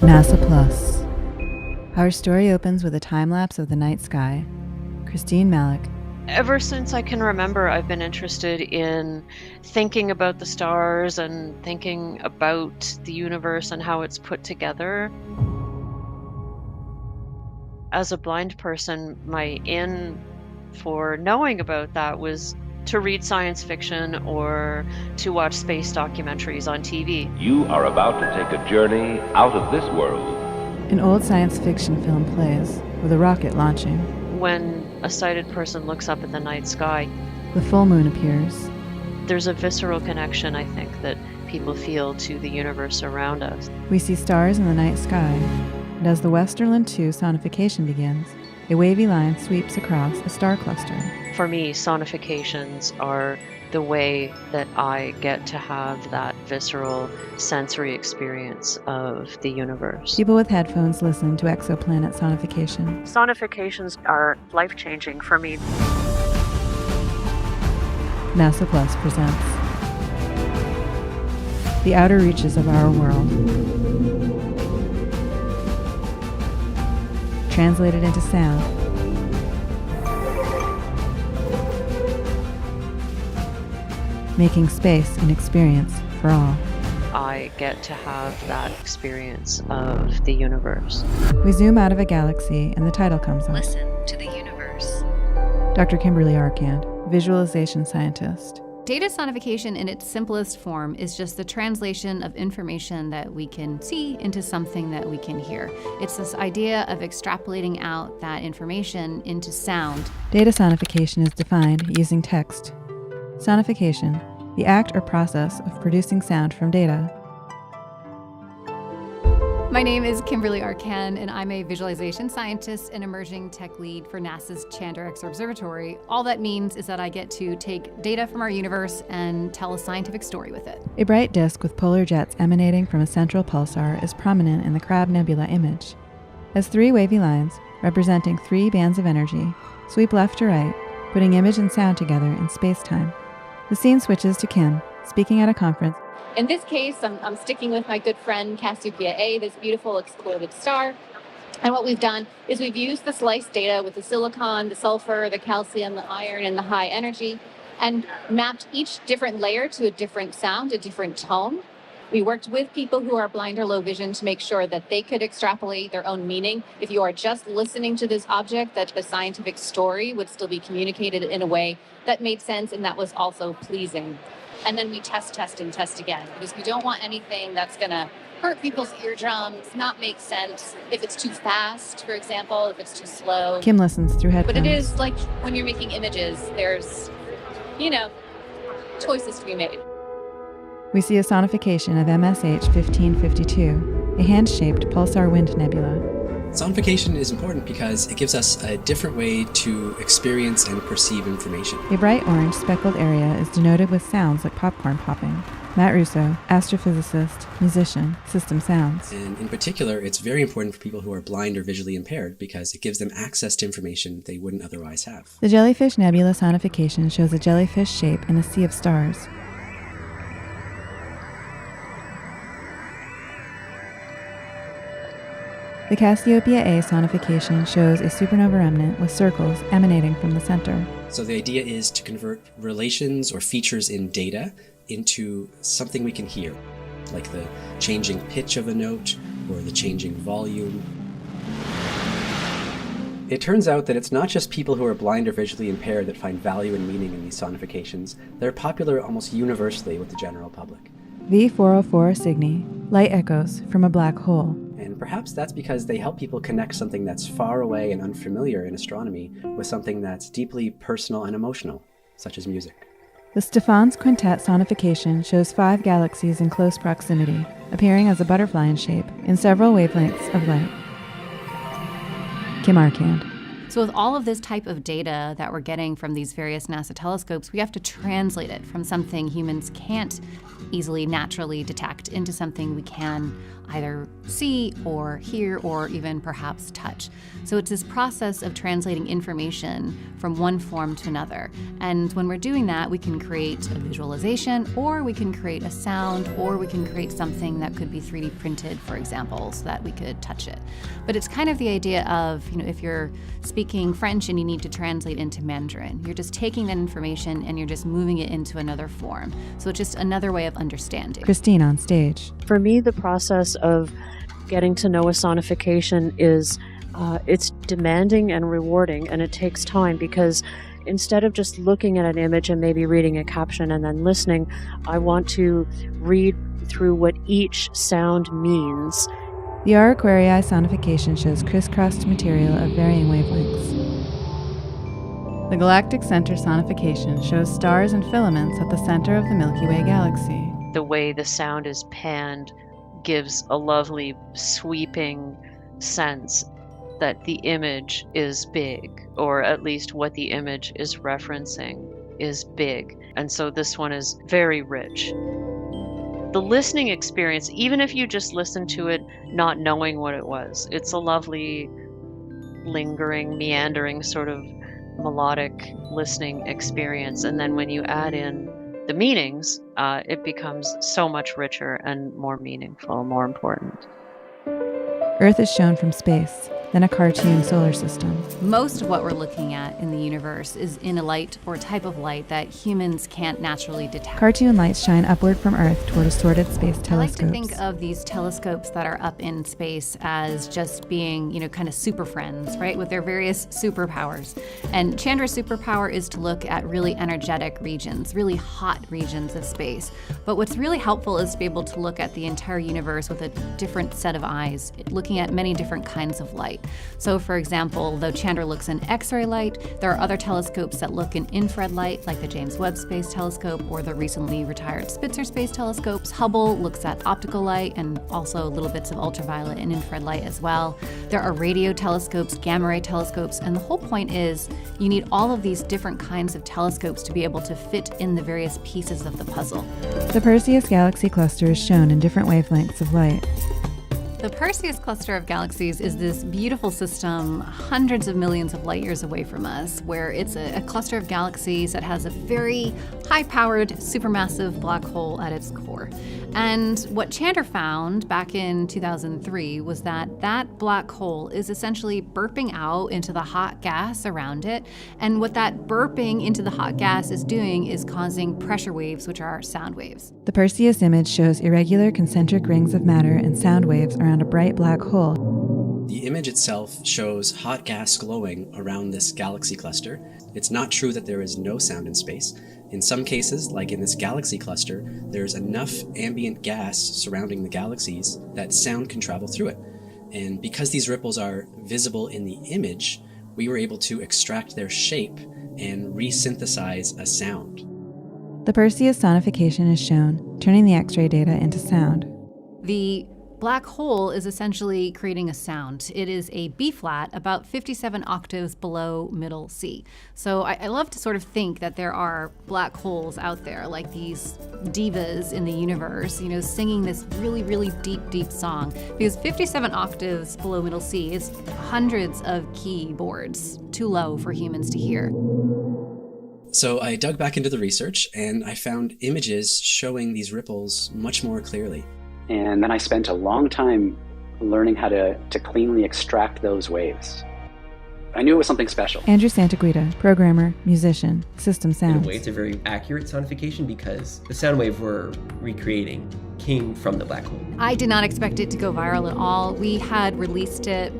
NASA Plus. Our story opens with a time-lapse of the night sky. Christine Malik. Ever since I can remember, I've been interested in thinking about the stars and thinking about the universe and how it's put together. As a blind person, my in for knowing about that was to read science fiction or to watch space documentaries on TV. You are about to take a journey out of this world. An old science fiction film plays, with a rocket launching. When a sighted person looks up at the night sky, The full moon appears. there's a visceral connection, I think, that people feel to the universe around us. We see stars in the night sky, and as the Westerland 2 sonification begins, a wavy line sweeps across a star cluster. For me, sonifications are the way that I get to have that visceral sensory experience of the universe. People with headphones listen to exoplanet sonification. Sonifications are life-changing for me. NASA Plus presents The Outer Reaches of Our World. Translated into sound. Making space an experience for all. I get to have that experience of the universe. We zoom out of a galaxy and the title comes up. Listen to the universe. Dr. Kimberly Arcand, visualization scientist. Data sonification in its simplest form is just the translation of information that we can see into something that we can hear. It's this idea of extrapolating out that information into sound. Data sonification is defined using text. Sonification, the act or process of producing sound from data. My name is Kimberly Arcand, and I'm a visualization scientist and emerging tech lead for NASA's Chandra X Observatory. All that means is that I get to take data from our universe and tell a scientific story with it. A bright disk with polar jets emanating from a central pulsar is prominent in the Crab Nebula image, as three wavy lines, representing three bands of energy, sweep left to right, putting image and sound together in space-time. The scene switches to Kim, speaking at a conference. In this case, I'm sticking with my good friend Cassiopeia A, this beautiful exploded star. And what we've done is we've used the sliced data with the silicon, the sulfur, the calcium, the iron, and the high energy, and mapped each different layer to a different sound, a different tone. We worked with people who are blind or low vision to make sure that they could extrapolate their own meaning. If you are just listening to this object, that the scientific story would still be communicated in a way that made sense and that was also pleasing. And then we test again, because we don't want anything that's going to hurt people's eardrums, not make sense. If it's too fast, for example, if it's too slow. Kim listens through headphones. But it is like when you're making images, there's, choices to be made. We see a sonification of MSH 1552, a hand-shaped pulsar wind nebula. Sonification is important because it gives us a different way to experience and perceive information. A bright orange speckled area is denoted with sounds like popcorn popping. Matt Russo, astrophysicist, musician, system sounds. And in particular, it's very important for people who are blind or visually impaired because it gives them access to information they wouldn't otherwise have. The Jellyfish Nebula sonification shows a jellyfish shape in a sea of stars. The Cassiopeia A sonification shows a supernova remnant with circles emanating from the center. So the idea is to convert relations or features in data into something we can hear, like the changing pitch of a note or the changing volume. It turns out that it's not just people who are blind or visually impaired that find value and meaning in these sonifications. They're popular almost universally with the general public. V404 Cygni, light echoes from a black hole. And perhaps that's because they help people connect something that's far away and unfamiliar in astronomy with something that's deeply personal and emotional, such as music. The Stephan's Quintet sonification shows 5 galaxies in close proximity, appearing as a butterfly in shape in several wavelengths of light. Kim Arcand. So with all of this type of data that we're getting from these various NASA telescopes, we have to translate it from something humans can't easily naturally detect into something we can either see or hear or even perhaps touch. So it's this process of translating information from one form to another. And when we're doing that, we can create a visualization, or we can create a sound, or we can create something that could be 3D printed, for example, so that we could touch it. But it's kind of the idea of, if you're speaking French and you need to translate into Mandarin, you're just taking that information and you're just moving it into another form. So it's just another way of understanding. Christine on stage. For me, the process of getting to know a sonification is it's demanding and rewarding, and it takes time, because instead of just looking at an image and maybe reading a caption and then listening, I want to read through what each sound means. The Aquarii sonification shows crisscrossed material of varying wavelengths. The Galactic Center sonification shows stars and filaments at the center of the Milky Way galaxy. The way the sound is panned gives a lovely sweeping sense that the image is big, or at least what the image is referencing is big. And so this one is very rich. The listening experience, even if you just listen to it not knowing what it was, it's a lovely, lingering, meandering sort of melodic listening experience. And then when you add in the meanings, it becomes so much richer and more meaningful, more important. Earth is shown from space, then a cartoon solar system. Most of what we're looking at in the universe is in a light or type of light that humans can't naturally detect. Cartoon lights shine upward from Earth toward assorted space telescopes. I like to think of these telescopes that are up in space as just being, kind of super friends, right, with their various superpowers. And Chandra's superpower is to look at really energetic regions, really hot regions of space. But what's really helpful is to be able to look at the entire universe with a different set of eyes, looking at many different kinds of light. So for example, though Chandra looks in X-ray light, there are other telescopes that look in infrared light, like the James Webb Space Telescope or the recently retired Spitzer Space Telescopes. Hubble looks at optical light and also little bits of ultraviolet and infrared light as well. There are radio telescopes, gamma ray telescopes, and the whole point is you need all of these different kinds of telescopes to be able to fit in the various pieces of the puzzle. The Perseus galaxy cluster is shown in different wavelengths of light. The Perseus cluster of galaxies is this beautiful system hundreds of millions of light years away from us, where it's a cluster of galaxies that has a very high-powered supermassive black hole at its core. And what Chandra found back in 2003 was that that black hole is essentially burping out into the hot gas around it. And what that burping into the hot gas is doing is causing pressure waves, which are sound waves. The Perseus image shows irregular concentric rings of matter and sound waves around a bright black hole. The image itself shows hot gas glowing around this galaxy cluster. It's not true that there is no sound in space. In some cases, like in this galaxy cluster, there's enough ambient gas surrounding the galaxies that sound can travel through it. And because these ripples are visible in the image, we were able to extract their shape and resynthesize a sound. The Perseus sonification is shown, turning the X-ray data into sound. The black hole is essentially creating a sound. It is a B-flat about 57 octaves below middle C. So I love to sort of think that there are black holes out there, like these divas in the universe, singing this really, really deep, deep song. Because 57 octaves below middle C is hundreds of keyboards, too low for humans to hear. So I dug back into the research and I found images showing these ripples much more clearly. And then I spent a long time learning how to cleanly extract those waves. I knew it was something special. Andrew Santaguida, programmer, musician, system sounds. In a way, it's a very accurate sonification because the sound wave we're recreating came from the black hole. I did not expect it to go viral at all. We had released it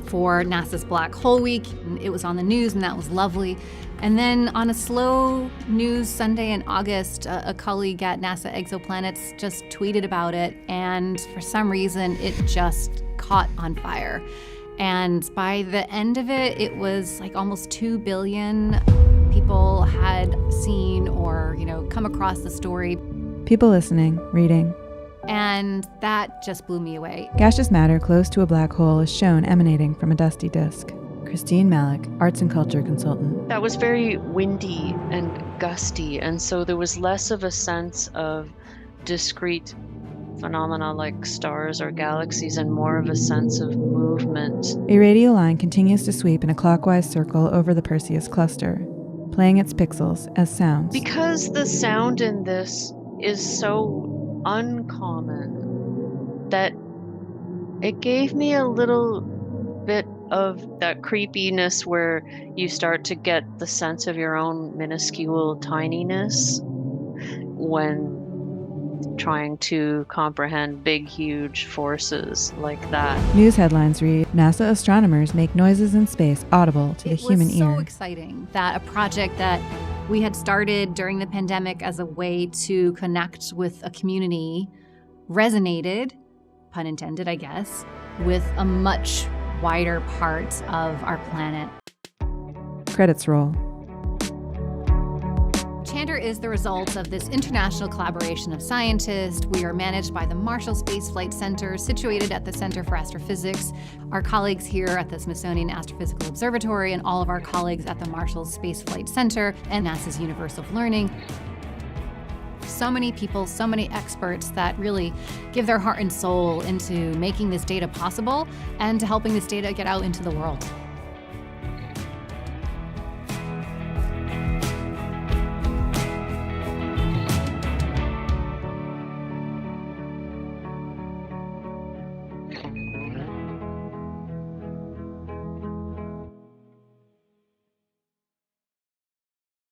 for NASA's Black Hole Week. It was on the news and that was lovely. And then on a slow news Sunday in August, a colleague at NASA Exoplanets just tweeted about it, and for some reason it just caught on fire. And by the end of it, it was like almost 2 billion people had seen or, come across the story. People listening, reading. And that just blew me away. Gaseous matter close to a black hole is shown emanating from a dusty disk. Christine Malik, arts and culture consultant. That was very windy and gusty, and so there was less of a sense of discrete phenomena like stars or galaxies and more of a sense of movement. A radial line continues to sweep in a clockwise circle over the Perseus cluster, playing its pixels as sounds. Because the sound in this is so uncommon that it gave me a little bit of that creepiness where you start to get the sense of your own minuscule tininess when trying to comprehend big, huge forces like that. News headlines read, NASA astronomers make noises in space audible to the human ear. It was so exciting that a project that we had started during the pandemic as a way to connect with a community resonated, pun intended, I guess, with a much wider part of our planet. Credits roll. Chandra is the result of this international collaboration of scientists. We are managed by the Marshall Space Flight Center, situated at the Center for Astrophysics, our colleagues here at the Smithsonian Astrophysical Observatory, and all of our colleagues at the Marshall Space Flight Center and NASA's Universe of Learning. So many people, so many experts that really give their heart and soul into making this data possible and to helping this data get out into the world.